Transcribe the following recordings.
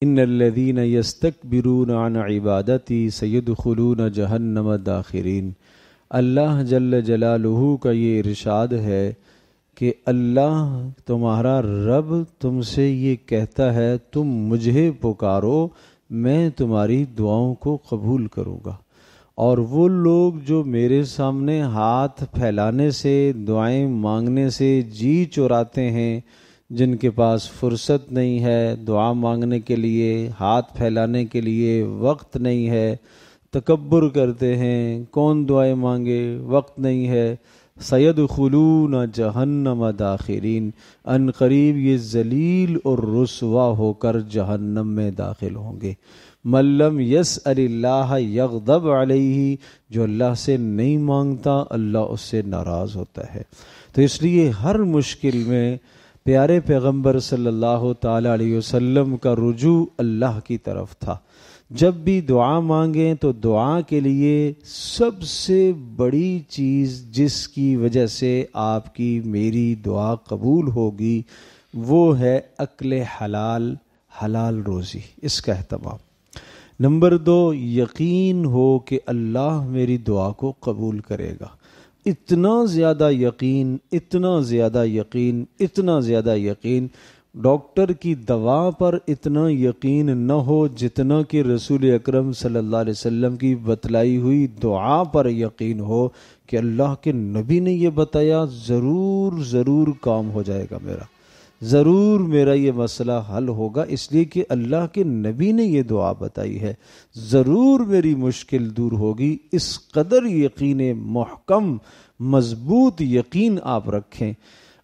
ان الذین یستکبرون عن عبادتی سیدخلون جہنم داخرین۔ اللہ جل جلالہ کا یہ ارشاد ہے کہ اللہ تمہارا رب تم سے یہ کہتا ہے تم مجھے پکارو، میں تمہاری دعاؤں کو قبول کروں گا، اور وہ لوگ جو میرے سامنے ہاتھ پھیلانے سے، دعائیں مانگنے سے جی چراتے ہیں، جن کے پاس فرصت نہیں ہے دعا مانگنے کے لیے، ہاتھ پھیلانے کے لیے وقت نہیں ہے، تکبر کرتے ہیں، کون دعائیں مانگے، وقت نہیں ہے، سیدخلون جہنم داخرین، ان قریب یہ ذلیل اور رسوا ہو کر جہنم میں داخل ہوں گے۔ من لم یسأل اللہ یغضب علیہ، جو اللہ سے نہیں مانگتا اللہ اس سے ناراض ہوتا ہے۔ تو اس لیے ہر مشکل میں پیارے پیغمبر صلی اللہ تعالی علیہ وسلم کا رجوع اللہ کی طرف تھا۔ جب بھی دعا مانگیں تو دعا کے لیے سب سے بڑی چیز جس کی وجہ سے آپ کی میری دعا قبول ہوگی وہ ہے اکل حلال، حلال روزی، اس کا اہتمام۔ نمبر 2، یقین ہو کہ اللہ میری دعا کو قبول کرے گا۔ اتنا زیادہ یقین، اتنا زیادہ یقین، اتنا زیادہ یقین، ڈاکٹر کی دوا پر اتنا یقین نہ ہو جتنا کہ رسول اکرم صلی اللہ علیہ وسلم کی بتلائی ہوئی دعا پر یقین ہو کہ اللہ کے نبی نے یہ بتایا، ضرور ضرور کام ہو جائے گا میرا، ضرور میرا یہ مسئلہ حل ہوگا، اس لیے کہ اللہ کے نبی نے یہ دعا بتائی ہے، ضرور میری مشکل دور ہوگی۔ اس قدر یقین محکم، مضبوط یقین آپ رکھیں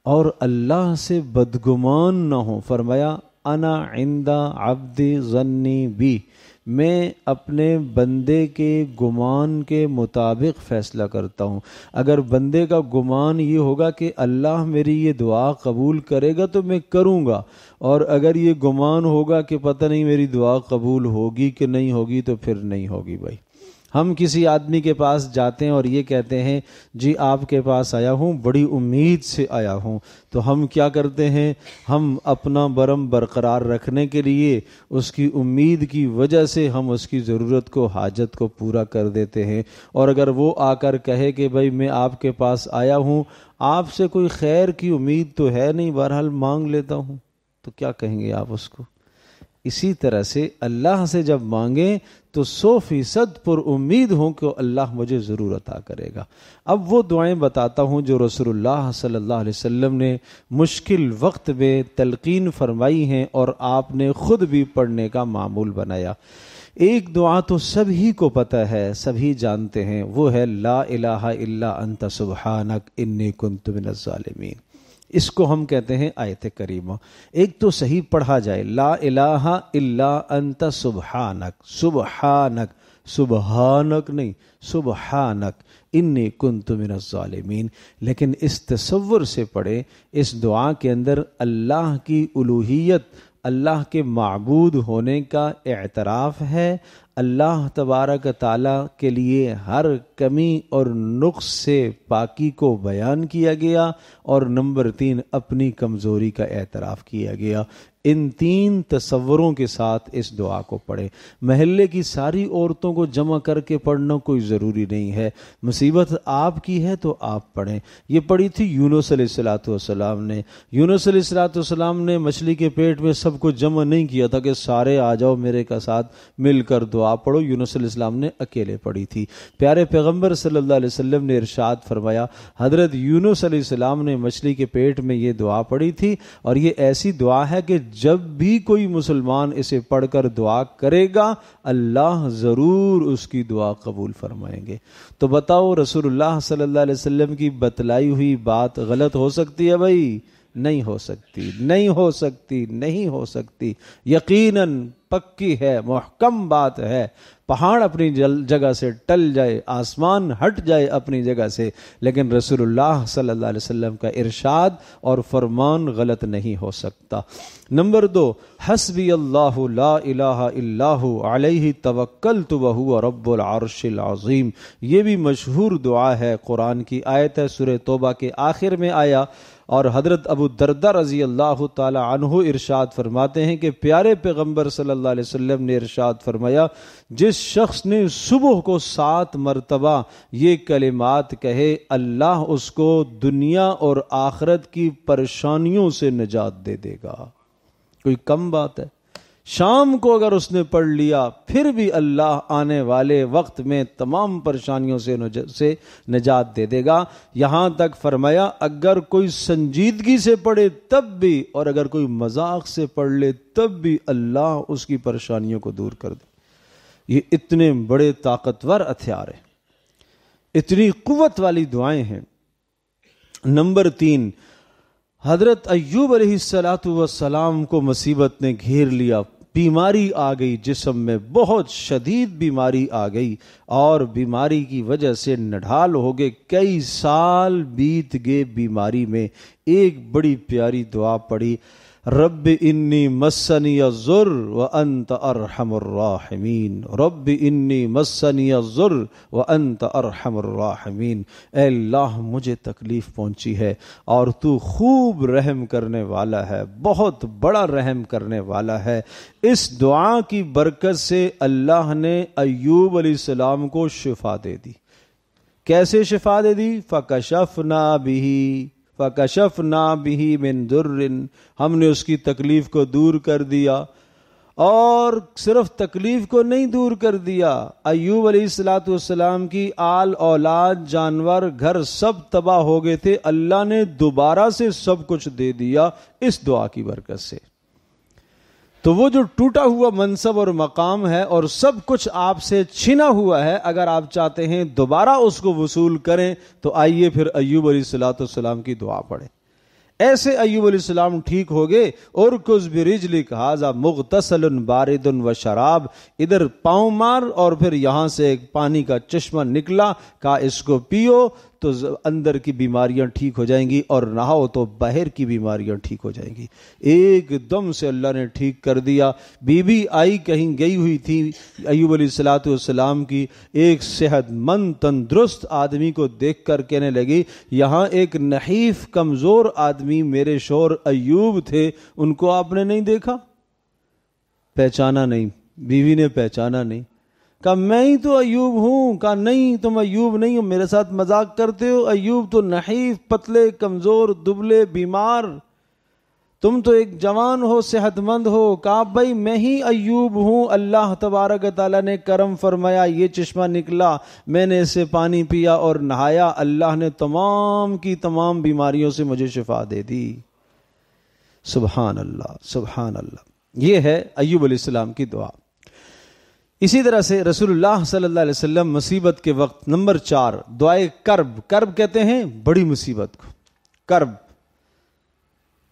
اور اللہ سے بدگمان نہ ہوں۔ فرمایا انا عند عبد ظنی بی، میں اپنے بندے کے گمان کے مطابق فیصلہ کرتا ہوں۔ اگر بندے کا گمان یہ ہوگا کہ اللہ میری یہ دعا قبول کرے گا تو میں کروں گا، اور اگر یہ گمان ہوگا کہ پتہ نہیں میری دعا قبول ہوگی کہ نہیں ہوگی تو پھر نہیں ہوگی۔ بھائی ہم کسی آدمی کے پاس جاتے ہیں اور یہ کہتے ہیں جی آپ کے پاس آیا ہوں، بڑی امید سے آیا ہوں، تو ہم کیا کرتے ہیں، ہم اپنا برم برقرار رکھنے کے لیے اس کی امید کی وجہ سے ہم اس کی ضرورت کو، حاجت کو پورا کر دیتے ہیں۔ اور اگر وہ آ کر کہے کہ بھائی میں آپ کے پاس آیا ہوں، آپ سے کوئی خیر کی امید تو ہے نہیں، بہرحال مانگ لیتا ہوں، تو کیا کہیں گے آپ اس کو؟ اسی طرح سے اللہ سے جب مانگیں تو 100% پر امید ہوں کہ اللہ مجھے ضرور عطا کرے گا۔ اب وہ دعائیں بتاتا ہوں جو رسول اللہ صلی اللہ علیہ وسلم نے مشکل وقت میں تلقین فرمائی ہیں اور آپ نے خود بھی پڑھنے کا معمول بنایا۔ ایک دعا تو سبھی کو پتہ ہے، سبھی جانتے ہیں، وہ ہے لا الہ الا انت سبحانک انی کنت من الظالمین۔ اس کو ہم کہتے ہیں آیت کریمہ۔ ایک تو صحیح پڑھا جائے لا الہ الا انت سبحانک، سبحانک، سبحانک نہیں، سبحانک انی کنت من الظالمین۔ لیکن اس تصور سے پڑھے، اس دعا کے اندر اللہ کی الوہیت، اللہ کے معبود ہونے کا اعتراف ہے، اللہ تبارک تعالیٰ کے لیے ہر کمی اور نقص سے پاکی کو بیان کیا گیا، اور نمبر 3 اپنی کمزوری کا اعتراف کیا گیا۔ ان 3 تصوروں کے ساتھ اس دعا کو پڑھیں۔ محلے کی ساری عورتوں کو جمع کر کے پڑھنا کوئی ضروری نہیں ہے، مصیبت آپ کی ہے تو آپ پڑھیں۔ یہ پڑھی تھی یونس علیہ السلام نے۔ یونس علیہ السلام نے مچھلی کے پیٹ میں سب کو جمع نہیں کیا تھا کہ سارے آ جاؤ میرے کا ساتھ مل کر دعا پڑھو، یونس علیہ السلام نے اکیلے پڑھی تھی۔ پیارے پیغمبر صلی اللہ علیہ وسلم نے ارشاد فرمایا، حضرت یونس علیہ السلام نے مچھلی کے پیٹ میں یہ دعا پڑھی تھی، اور یہ ایسی دعا ہے کہ جب بھی کوئی مسلمان اسے پڑھ کر دعا کرے گا اللہ ضرور اس کی دعا قبول فرمائیں گے۔ تو بتاؤ رسول اللہ صلی اللہ علیہ وسلم کی بتلائی ہوئی بات غلط ہو سکتی ہے؟ بھائی نہیں ہو سکتی، نہیں ہو سکتی، نہیں ہو سکتی، یقیناً پکی ہے، محکم بات ہے۔ پہاڑ اپنی جگہ سے ٹل جائے، آسمان ہٹ جائے اپنی جگہ سے، لیکن رسول اللہ صلی اللہ علیہ وسلم کا ارشاد اور فرمان غلط نہیں ہو سکتا۔ نمبر 2، حسبی اللہ لا الہ الا ہو علیہ توکلت وہو رب العرش العظیم۔ یہ بھی مشہور دعا ہے، قرآن کی آیت ہے، سورہ توبہ کے آخر میں آیا، اور حضرت ابو دردہ رضی اللہ تعالی عنہ ارشاد فرماتے ہیں کہ پیارے پیغمبر صلی اللہ علیہ وسلم نے ارشاد فرمایا، جس شخص نے صبح کو 7 مرتبہ یہ کلمات کہے، اللہ اس کو دنیا اور آخرت کی پریشانیوں سے نجات دے دے گا۔ کوئی کم بات ہے؟ شام کو اگر اس نے پڑھ لیا پھر بھی اللہ آنے والے وقت میں تمام پریشانیوں سے نجات دے دے گا۔ یہاں تک فرمایا اگر کوئی سنجیدگی سے پڑھے تب بھی، اور اگر کوئی مذاق سے پڑھ لے تب بھی اللہ اس کی پریشانیوں کو دور کر دے۔ یہ اتنے بڑے طاقتور ہتھیار ہیں، اتنی قوت والی دعائیں ہیں۔ نمبر 3، حضرت ایوب علیہ السلام کو مصیبت نے گھیر لیا، بیماری آ گئی، جسم میں بہت شدید بیماری آ گئی، اور بیماری کی وجہ سے نڈھال ہو گئے، کئی سال بیت گئے بیماری میں۔ ایک بڑی پیاری دعا پڑھی، رب انی مسنی الضر وانت ارحم الراحمین، رب انی مسنی الضر وانت ارحم الراحمین، اے اللہ مجھے تکلیف پہنچی ہے اور تو خوب رحم کرنے والا ہے، بہت بڑا رحم کرنے والا ہے۔ اس دعا کی برکت سے اللہ نے ایوب علیہ السلام کو شفا دے دی۔ کیسے شفا دے دی؟ فَكَشَفْنَا بِهِ مِن ضُرٍّ، ہم نے اس کی تکلیف کو دور کر دیا۔ اور صرف تکلیف کو نہیں دور کر دیا، ایوب علیہ السلام کی آل اولاد جانور گھر سب تباہ ہو گئے تھے، اللہ نے دوبارہ سے سب کچھ دے دیا اس دعا کی برکت سے۔ تو وہ جو ٹوٹا ہوا منصب اور مقام ہے اور سب کچھ آپ سے چھنا ہوا ہے، اگر آپ چاہتے ہیں دوبارہ اس کو وصول کریں تو آئیے پھر ایوب علیہ السلام کی دعا پڑھیں۔ ایسے ایوب علیہ السلام ٹھیک ہو گئے، ارکض برجلک ھذا مغتسل بارد و شراب، ادھر پاؤں مار اور پھر یہاں سے ایک پانی کا چشمہ نکلا، کہا اس کو پیو تو اندر کی بیماریاں ٹھیک ہو جائیں گی، اور نہاؤ تو باہر کی بیماریاں ٹھیک ہو جائیں گی۔ ایک دم سے اللہ نے ٹھیک کر دیا۔ بی بی آئی کہیں گئی ہوئی تھی ایوب علیہ السلام کی، ایک صحت مند تندرست آدمی کو دیکھ کر کہنے لگی، یہاں ایک نحیف کمزور آدمی میرے شوہر ایوب تھے، ان کو آپ نے نہیں دیکھا؟ پہچانا نہیں، بیوی نے پہچانا نہیں، کہا میں ہی تو ایوب ہوں۔ کہا نہیں تم ایوب نہیں ہو، میرے ساتھ مذاق کرتے ہو، ایوب تو نحیف پتلے کمزور دبلے بیمار، تم تو ایک جوان ہو صحت مند ہو۔ کہا بھائی میں ہی ایوب ہوں، اللہ تبارک تعالیٰ نے کرم فرمایا، یہ چشمہ نکلا، میں نے اسے پانی پیا اور نہایا، اللہ نے تمام کی تمام بیماریوں سے مجھے شفا دے دی۔ سبحان اللہ سبحان اللہ۔ یہ ہے ایوب علیہ السلام کی دعا۔ اسی طرح سے رسول اللہ صلی اللہ علیہ وسلم مصیبت کے وقت نمبر 4 دعائے کرب، کرب کہتے ہیں بڑی مصیبت کو، کرب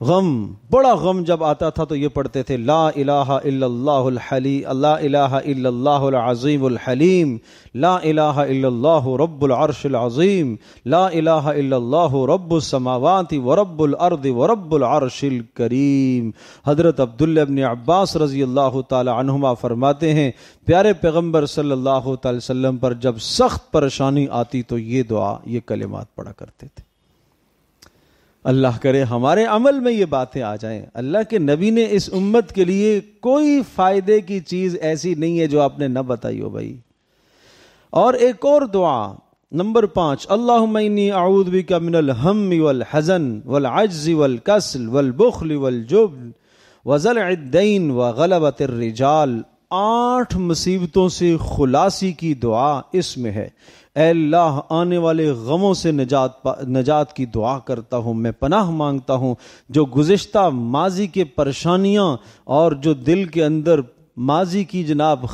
غم، بڑا غم جب آتا تھا تو یہ پڑھتے تھے، لا الہ الا اللہ الحلیم، لا الہ الا اللہ العظیم الحلیم، لا الہ الا اللہ رب العرش العظیم، لا الہ الا اللہ رب السماوات ورب الارض ورب العرش الکریم۔ حضرت عبداللہ ابن عباس رضی اللہ تعالی عنہما فرماتے ہیں پیارے پیغمبر صلی اللہ تعالی وسلم پر جب سخت پریشانی آتی تو یہ دعا، یہ کلمات پڑھا کرتے تھے۔ اللہ کرے ہمارے عمل میں یہ باتیں آ جائیں۔ اللہ کے نبی نے اس امت کے لیے کوئی فائدے کی چیز ایسی نہیں ہے جو آپ نے نہ بتائی ہو بھائی۔ اور ایک اور دعا نمبر 5، اللہم انی اعوذ بک من الہم والحزن والعجز والکسل والبخل والجبن وضلع الدین وغلبۃ الرجال۔ 8 مصیبتوں سے خلاصی کی دعا اس میں ہے۔ اے اللہ آنے والے غموں سے نجات کی دعا کرتا ہوں، میں پناہ مانگتا ہوں، جو گزشتہ ماضی کے پریشانیاں اور جو دل کے اندر ماضی کی جناب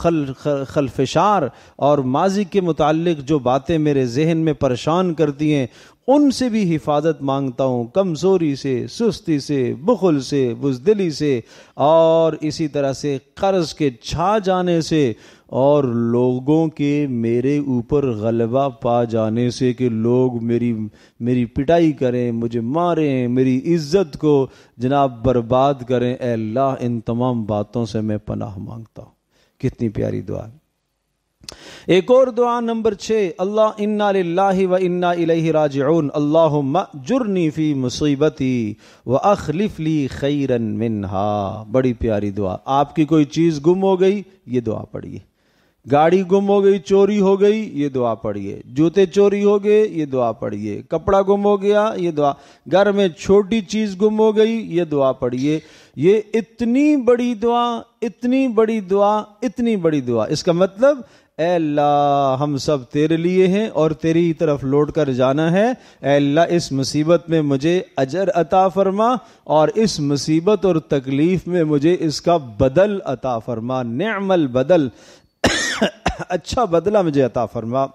خلفشار اور ماضی کے متعلق جو باتیں میرے ذہن میں پریشان کرتی ہیں ان سے بھی حفاظت مانگتا ہوں، کمزوری سے، سستی سے، بخل سے، بزدلی سے، اور اسی طرح سے قرض کے چھا جانے سے، اور لوگوں کے میرے اوپر غلبہ پا جانے سے کہ لوگ میری پٹائی کریں، مجھے ماریں، میری عزت کو جناب برباد کریں۔ اے اللہ ان تمام باتوں سے میں پناہ مانگتا ہوں۔ کتنی پیاری دعا ہے۔ ایک اور دعا نمبر 6، اللہ انا للہ و انا الیہ راجعون اللہم اجرنی فی مصیبتی واخلف لی خیرا منہا۔ بڑی پیاری دعا۔ آپ کی کوئی چیز گم ہو گئی، یہ دعا پڑھیے۔ گاڑی گم ہو گئی، چوری ہو گئی، یہ دعا پڑھیے۔ جوتے چوری ہو گئے، یہ دعا پڑھیے۔ کپڑا گم ہو گیا، یہ دعا۔ گھر میں چھوٹی چیز گم ہو گئی، یہ دعا پڑھیے۔ یہ اتنی بڑی دعا، اتنی بڑی دعا، اتنی بڑی دعا۔ اس کا مطلب اے اللہ ہم سب تیرے لیے ہیں اور تیری طرف لوٹ کر جانا ہے۔ اے اللہ اس مصیبت میں مجھے اجر عطا فرما اور اس مصیبت اور تکلیف میں مجھے اس کا بدل عطا فرما۔ نعم البدل، اچھا بدلہ مجھے عطا فرما۔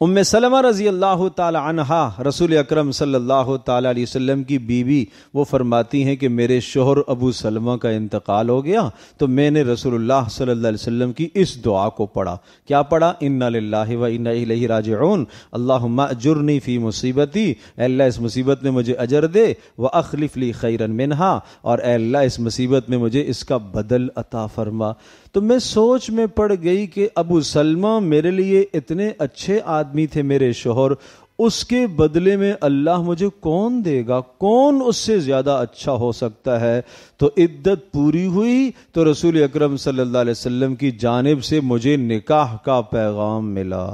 ام سلمہ رضی اللہ تعالی عنہا رسول اکرم صلی اللہ تعالی علیہ وسلم کی بیوی، وہ فرماتی ہیں کہ میرے شوہر ابو سلمہ کا انتقال ہو گیا تو میں نے رسول اللہ صلی اللہ علیہ وسلم کی اس دعا کو پڑھا۔ کیا پڑھا؟ انا للہ و انا الیہ راجعون اللہم اجرنی فی مصیبتی، اے اللہ اس مصیبت میں مجھے اجر دے، واخلف لی خیرا منہا، اور اے اللہ اس مصیبت میں مجھے اس کا بدل عطا فرما۔ تو میں سوچ میں پڑ گئی کہ ابو سلمہ میرے لیے اتنے اچھے آدمی تھے، میرے شوہر، اس کے بدلے میں اللہ مجھے کون دے گا؟ کون اس سے زیادہ اچھا ہو سکتا ہے؟ تو عدت پوری ہوئی تو رسول اکرم صلی اللہ علیہ وسلم کی جانب سے مجھے نکاح کا پیغام ملا۔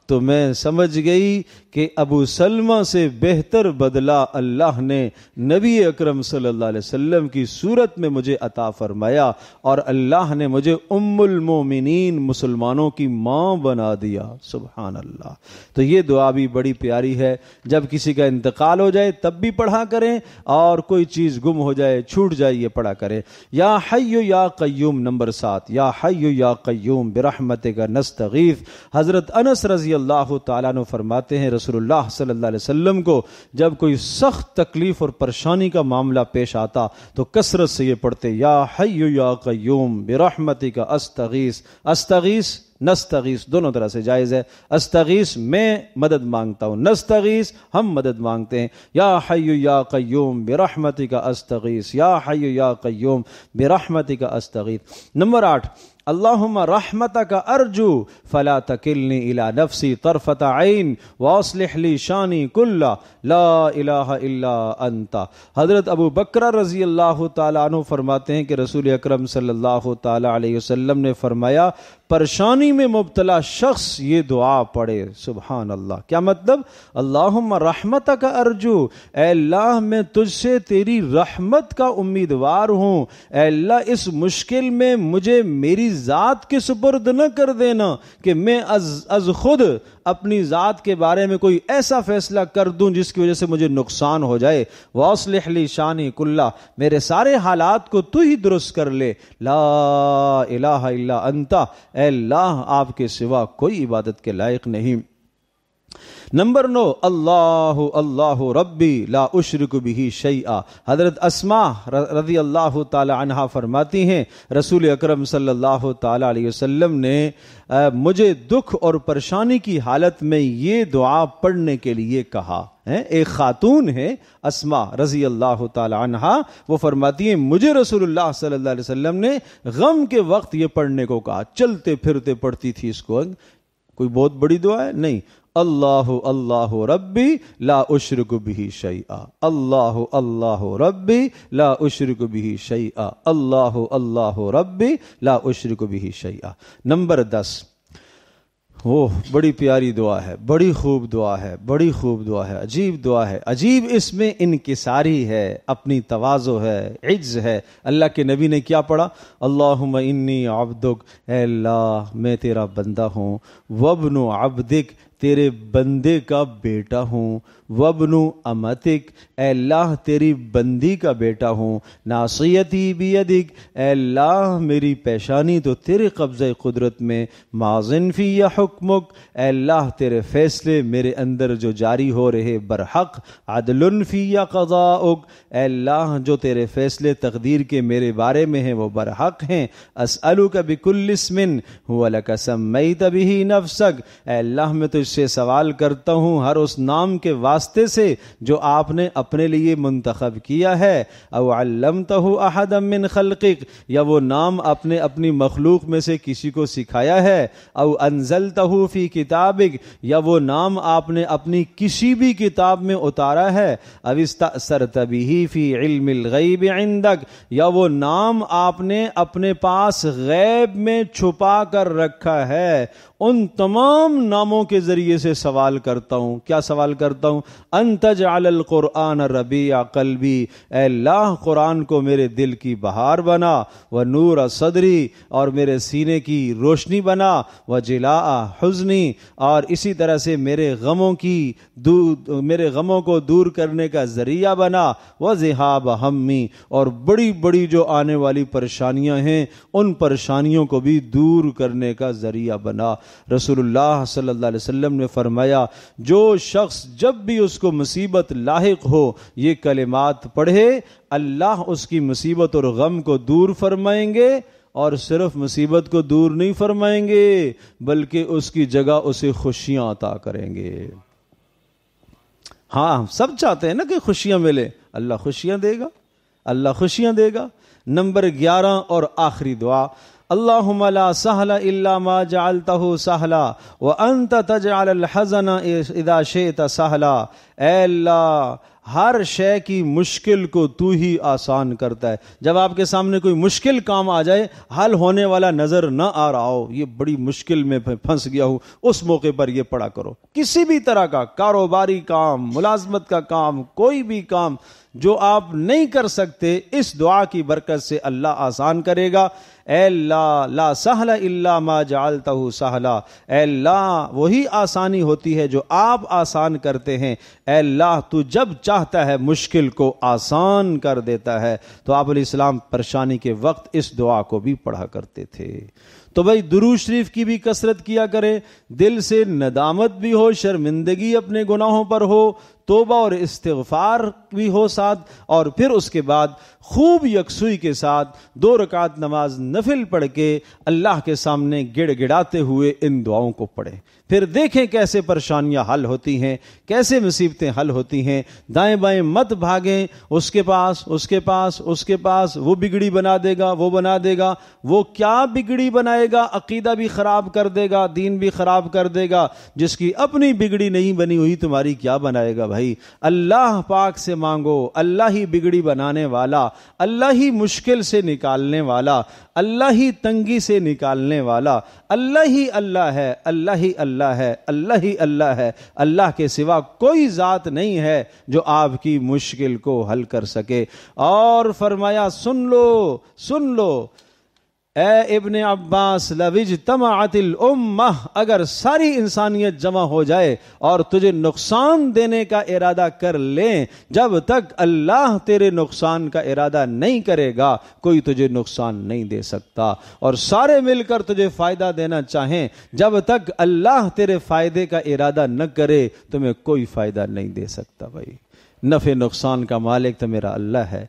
تو میں سمجھ گئی کہ ابو سلمہ سے بہتر بدلہ اللہ نے نبی اکرم صلی اللہ علیہ وسلم کی صورت میں مجھے عطا فرمایا، اور اللہ نے مجھے ام المومنین مسلمانوں کی ماں بنا دیا۔ سبحان اللہ۔ تو یہ دعا بھی بڑی پیاری ہے، جب کسی کا انتقال ہو جائے تب بھی پڑھا کریں، اور کوئی چیز گم ہو جائے، چھوٹ جائے، یہ پڑھا کریں۔ یا حی یا قیوم نمبر 7، یا حی یا قیوم برحمتک نستغیث۔ حضرت انس رضی اللہ تعالیٰ عنہ فرماتے ہیں رسول اللہ صلی اللہ علیہ وسلم کو جب کوئی سخت تکلیف اور پریشانی کا معاملہ پیش آتا تو کثرت سے یہ پڑھتے، یا حی یا قیوم برحمتک استغیث۔ استغیث نستغیث دونوں طرح سے جائز ہے۔ استغیث میں مدد مانگتا ہوں، نستغیث ہم مدد مانگتے ہیں۔ یا حی یا قیوم برحمتک استغیث، یا حی یا قیوم برحمتک استغیث۔ نمبر 8، اللہم رحمتک ارجو فلا تکلنی الی نفسی طرفۃ عین واصلح لی شانی کلہ لا الہ الا انت۔ حضرت ابو بکر رضی اللہ تعالیٰ عنہ فرماتے ہیں کہ رسول اکرم صلی اللہ تعالیٰ علیہ وسلم نے فرمایا پریشانی میں مبتلا شخص یہ دعا پڑھے۔ سبحان اللہ۔ کیا مطلب؟ اللہم رحمتک ارجو، اے اللہ میں تجھ سے تیری رحمت کا امیدوار ہوں، اے اللہ اس مشکل میں مجھے میری ذات کے سپرد نہ کر دینا کہ میں از خود اپنی ذات کے بارے میں کوئی ایسا فیصلہ کر دوں جس کی وجہ سے مجھے نقصان ہو جائے۔ واصلح لی شانی کلہ، میرے سارے حالات کو تو ہی درست کر لے۔ لا الہ الا انت، اے اللہ آپ کے سوا کوئی عبادت کے لائق نہیں۔ نمبر 9، اللہ اللہ ربی لا اشرک بہ شیئا۔ حضرت اسماء رضی اللہ تعالی عنہا فرماتی ہیں رسول اکرم صلی اللہ تعالی علیہ وسلم نے مجھے دکھ اور پریشانی کی حالت میں یہ دعا پڑھنے کے لیے کہا۔ ایک خاتون ہے اسماء رضی اللہ تعالی عنہا، وہ فرماتی ہیں مجھے رسول اللہ صلی اللہ علیہ وسلم نے غم کے وقت یہ پڑھنے کو کہا، چلتے پھرتے پڑھتی تھی اس کو۔ کوئی بہت بڑی دعا ہے؟ نہیں۔ اللہ اللہ ربی لا اشرک بہ شیئا، اللہ اللہ ربی لا اشرک بہ شیئا، اللہ اللہ ربی لا اشرک بہ شیئا۔ نمبر 10، وہ بڑی پیاری دعا ہے، بڑی خوب دعا ہے، بڑی خوب دعا ہے، عجیب دعا ہے، عجیب اس میں انکساری ہے، اپنی تواضع ہے، عجز ہے۔ اللہ کے نبی نے کیا پڑھا؟ اللہم انی عبدک، اے اللہ میں تیرا بندہ ہوں، وابن عبدک تیرے بندے کا بیٹا ہوں، وابن امتک اے اللہ تیری بندی کا بیٹا ہوں، ناصیتی بیدک اے اللہ میری پیشانی تو تیرے قبضہ قدرت میں، ماضٍ فی حکمک اے اللہ تیرے فیصلے میرے اندر جو جاری ہو رہے برحق، عدل فی قضاؤک اے اللہ جو تیرے فیصلے تقدیر کے میرے بارے میں ہیں وہ برحق ہیں، اسألک بکل اسم هو لک سمیت بہ نفسک اے اللہ میں تجھ تجھ سے سوال کرتا ہوں ہر اس نام کے واسطے سے جو آپ نے اپنے لیے منتخب کیا ہے، او علمتہ احدا من خلقک، یا وہ نام آپ نے اپنی مخلوق میں سے کسی کو سکھایا ہے، او انزلتہ فی کتابک، یا وہ نام آپ نے اپنی کسی بھی کتاب میں اتارا ہے، او استأثرت بہ فی علم الغیب عندک، یا وہ نام آپ نے اپنے پاس غیب میں چھپا کر رکھا ہے۔ ان تمام ناموں کے ذریعے سے سوال کرتا ہوں، کیا سوال کرتا ہوں؟ ان تجعل القرآن ربیع قلبی، اے اللہ قرآن کو میرے دل کی بہار بنا، ونور صدری، اور میرے سینے کی روشنی بنا، وجلاء حزنی، اور اسی طرح سے میرے غموں کو دور کرنے کا ذریعہ بنا، وذہاب ہمی، اور بڑی بڑی جو آنے والی پریشانیاں ہیں ان پریشانیوں کو بھی دور کرنے کا ذریعہ بنا۔ رسول اللہ صلی اللہ علیہ وسلم نے فرمایا جو شخص جب بھی اس کو مصیبت لاحق ہو یہ کلمات پڑھے، اللہ اس کی مصیبت اور غم کو دور فرمائیں گے، اور صرف مصیبت کو دور نہیں فرمائیں گے بلکہ اس کی جگہ اسے خوشیاں عطا کریں گے۔ ہاں سب چاہتے ہیں نا کہ خوشیاں ملے، اللہ خوشیاں دے گا، اللہ خوشیاں دے گا۔ نمبر 11 اور آخری دعا، اللہم لا سہل الا ما جعلتہ سہلا وانت تجعل الحزن اذا شئت سہلا، اے اللہ ہر شے کی مشکل کو تو ہی آسان کرتا ہے۔ جب آپ کے سامنے کوئی مشکل کام آ جائے، حل ہونے والا نظر نہ آ رہا ہو، یہ بڑی مشکل میں پھنس گیا ہوں، اس موقع پر یہ پڑھا کرو۔ کسی بھی طرح کا کاروباری کام، ملازمت کا کام، کوئی بھی کام جو آپ نہیں کر سکتے، اس دعا کی برکت سے اللہ آسان کرے گا۔ اے اللہ لا سہل الا ما جعلتہ سہلا، اے اللہ وہی آسانی ہوتی ہے جو آپ آسان کرتے ہیں، اے اللہ تو جب چاہتا ہے مشکل کو آسان کر دیتا ہے۔ تو آپ علیہ السلام پریشانی کے وقت اس دعا کو بھی پڑھا کرتے تھے۔ تو بھائی درود شریف کی بھی کثرت کیا کریں، دل سے ندامت بھی ہو، شرمندگی اپنے گناہوں پر ہو، توبہ اور استغفار بھی ہو ساتھ، اور پھر اس کے بعد خوب یکسوئی کے ساتھ 2 رکعت نماز نفل پڑھ کے اللہ کے سامنے گڑ گڑاتے ہوئے ان دعاؤں کو پڑھیں۔ پھر دیکھیں کیسے پریشانیاں حل ہوتی ہیں، کیسے مصیبتیں حل ہوتی ہیں۔ دائیں بائیں مت بھاگیں، اس کے پاس وہ بگڑی بنا دے گا، وہ بنا دے گا، وہ کیا بگڑی بنائے گا؟ عقیدہ بھی خراب کر دے گا، دین بھی خراب کر دے گا۔ جس کی اپنی بگڑی نہیں بنی ہوئی تمہاری کیا بنائے گا بھائی؟ اللہ پاک سے مانگو، اللہ ہی بگڑی بنانے والا، اللہ ہی مشکل سے نکالنے والا، اللہ ہی تنگی سے نکالنے والا، اللہ ہی اللہ ہے، اللہ ہی اللہ ہے، اللہ ہی اللہ ہے۔ اللہ کے سوا کوئی ذات نہیں ہے جو آپ کی مشکل کو حل کر سکے۔ اور فرمایا سن لو اے ابن عباس، لو اجتمعت الامہ، اگر ساری انسانیت جمع ہو جائے اور تجھے نقصان دینے کا ارادہ کر لیں، جب تک اللہ تیرے نقصان کا ارادہ نہیں کرے گا کوئی تجھے نقصان نہیں دے سکتا، اور سارے مل کر تجھے فائدہ دینا چاہیں، جب تک اللہ تیرے فائدے کا ارادہ نہ کرے تمہیں کوئی فائدہ نہیں دے سکتا۔ بھائی نفع نقصان کا مالک تو میرا اللہ ہے۔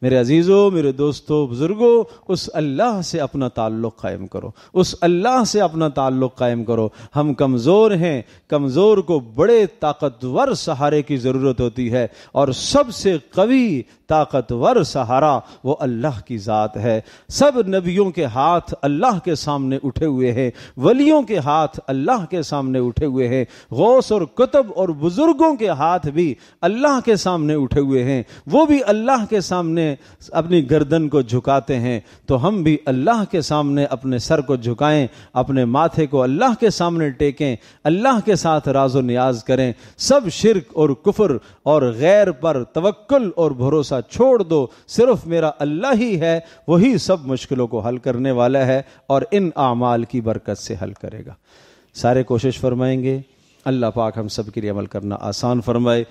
میرے عزیزوں، میرے دوستوں، بزرگوں، اس اللہ سے اپنا تعلق قائم کرو، اس اللہ سے اپنا تعلق قائم کرو۔ ہم کمزور ہیں، کمزور کو بڑے طاقتور سہارے کی ضرورت ہوتی ہے، اور سب سے قوی طاقتور سہارا وہ اللہ کی ذات ہے۔ سب نبیوں کے ہاتھ اللہ کے سامنے اٹھے ہوئے ہیں، ولیوں کے ہاتھ اللہ کے سامنے اٹھے ہوئے ہیں، غوث اور کتب اور بزرگوں کے ہاتھ بھی اللہ کے سامنے اٹھے ہوئے ہیں، وہ بھی اللہ کے سامنے اپنی گردن کو جھکاتے ہیں۔ تو ہم بھی اللہ کے سامنے اپنے سر کو جھکائیں، اپنے ماتھے کو اللہ کے سامنے ٹیکیں، اللہ کے ساتھ راز و نیاز کریں، سب شرک اور کفر اور غیر پر توکل اور بھروسہ چھوڑ دو، صرف میرا اللہ ہی ہے، وہی سب مشکلوں کو حل کرنے والا ہے، اور ان اعمال کی برکت سے حل کرے گا۔ سارے کوشش فرمائیں گے، اللہ پاک ہم سب کے لیے عمل کرنا آسان فرمائے۔